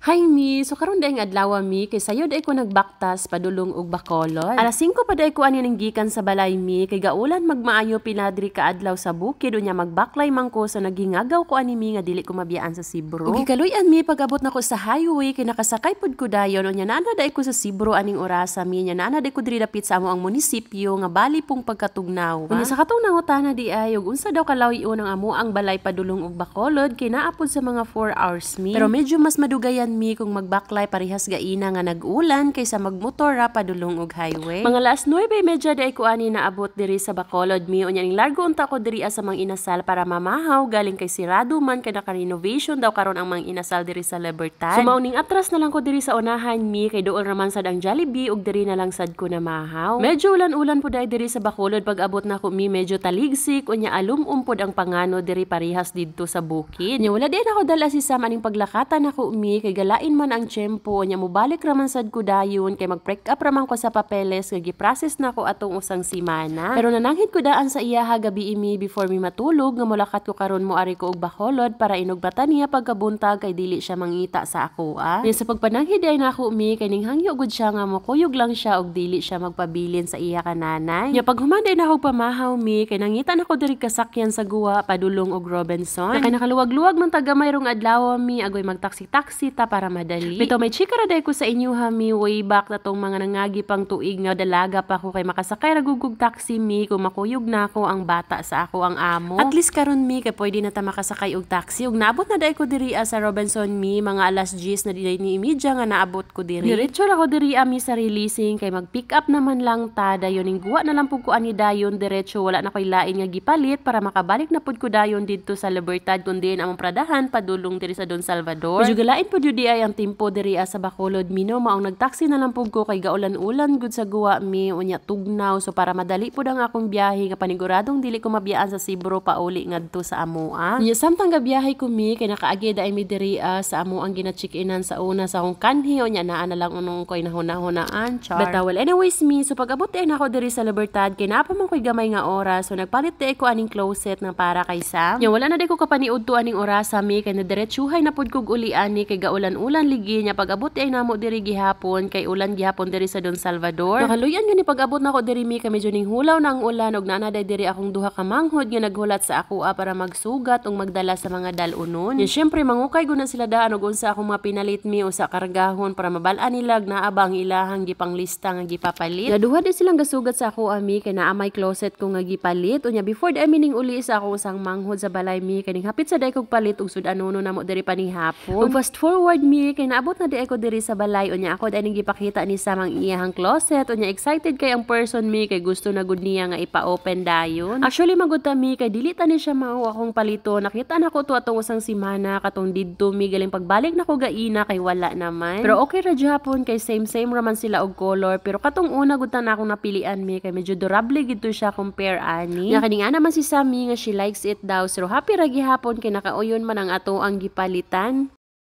Hi mi, so karon daing adlaw mi kay sayo day ko nagbaktas padulong og Bacolod. Alas 5 pa day ko ani nang gikan sa balay mi kay gaulan magmaayo pinadri ka adlaw sa bukid unya magbaklay man ko so nagingagaw ko ani mi nga dili ko mabiyaan sa Sibro. Ug gikaluy-an mi pag-abot nako sa highway kay nakasakay pud ko dayon unya naa day ko sa Sibro aning orasa mi nya naa day ko diri dapit sa amo ang munisipyo nga bali pong pagkatugnaw. Unya sa katong nangutana di ay ug unsa daw kalawi-on ang amo ang balay padulong og Bacolod kay naa pod sa mga 4 hours mi. Pero medyo mas madugayan mi kung magbaklay parihas gaina nga nag-ulan kaysa magmotor ra padulong og highway. Mga alas 9:30 day ko ani naabot diri sa Bacolod mi unya ning largo unta ko diri sa Mang Inasal para mamahaw galing kay sirado man kay naka-renovation daw karon ang Mang Inasal diri sa Libertad. So mauning atras na lang ko diri sa unahan mi kay dool raman sad ang Jollibee ug diri na lang sad ko na mahaw. Medyo ulan-ulan pud day diri sa Bacolod pag abot na ko mi medyo taligsik unya alum pud ang pangano diri parihas didto sa bukid. Nya wala din ako dala si Sam aning paglakatan nako mi kay galain man ang tiyempo nya mobalik raman sad ko dayon kay mag-break up raman ko sa papeles kay gi-process na ko atong usang semana. Pero nananghid ko daan sa iyaha gabi mi before mi matulog nga molakat ko karon mo ari ko og Bacolod para inugbatan niya pagkabuntag kay dili siya mangita sa ako. Nya sa pagpananghid ay nako mi kay ning hangyo gud siya nga mokuyog lang siya og dili siya magpabilin sa iya kananay. Nya pag humanday na ako pamahaw mi kay nangita nako diri kasakyan sa guwa padulong og Robinson. Kay nakaluwag-luwag man tagamay rong adlaw mi agoy magtaksi-taksi ta para madali. Bito may chika ra day ko sa inyo ha mi way back na tong mga nangagi pang tuig nga dalaga pa ko kay makasakay ra gugug taxi mi kung makuyog na ako ang bata sa ako ang amo. At least karon mi kay pwede na ta makasakay og taxi ug naabot na day ko diri sa Robinson mi mga alas 10 na di ni imidya nga naabot ko diri. Diretso ra ko diri mi sa releasing kay mag-pick up naman lang ta dayon ning guwa na lang pud ko ani dayon diretso wala na koy lain nga gipalit para makabalik na pud ko dayon didto sa Libertad kundi among pradahan padulong diri sa Don Salvador. Medyo galain pud yun di ay ang tempo diri sa Bacolod mi no maong nagtaksi na lang pud ko kay gaulan-ulan gud sa guwa mi unya tugnaw so para madali pud ang akong biyahe nga paniguradong dili ko mabiyaan sa Sibro pauli ngadto sa amoa. Nya samtang gabiyahe ko mi kay nakaagi da mi diri sa amo ang gina-check-inan sa una sa akong kanhi unya naa na lang unong koy nahuna-hunaan char. But well anyways mi so pag abot ay nako diri sa Libertad kay naa pa man koy gamay nga oras so nagpalit di ko aning closet nga para kay Sam. Nya wala na di ko kapaniud to aning orasa mi kay nadiretsuhay na pud kog uli ani kay gaulan-ulan ligi nya pag-abot ay namo diri gihapon kay ulan gihapon diri sa Don Salvador. Nakaluyan gani pag-abot nako diri mi kay medyo ning hulaw na ang ulan ug naa day diri akong duha ka manghod nga naghulat sa ako para magsugat ug magdala sa mga dalunon. Nya syempre mangukay gud na sila daan ug unsa akong mga pinalit mi usa kargahon para mabal-an nila naa ba ang ilahang gipanglista nga gipapalit. Naduha di silang gasugat sa ako ami kay naa may closet ko nga gipalit unya before di mi ning uli sa akong usang manghod sa balay mi kay ning hapit sa day kog palit ug sud-anono namo diri pa ni hapon. Ug fast forward mi kay naabot na di ako diri sa balay unya ako dai ning gipakita ni sa mang iyahang closet unya excited kay ang person mi kay gusto na gud niya nga ipa-open dayon. Actually magud ta mi kay dili ta ni siya mao akong palito nakita na ko to atong usang semana katong didto mi galing pagbalik na ko gaina kay wala naman. Pero okay ra gyapon kay same raman sila og color pero katong una gud ta na akong napilian mi kay medyo durable gid to siya compare ani. Nya kani nga naman si Sammy nga she likes it daw so happy ra gihapon kay nakauyon man ang ato ang gipalitan.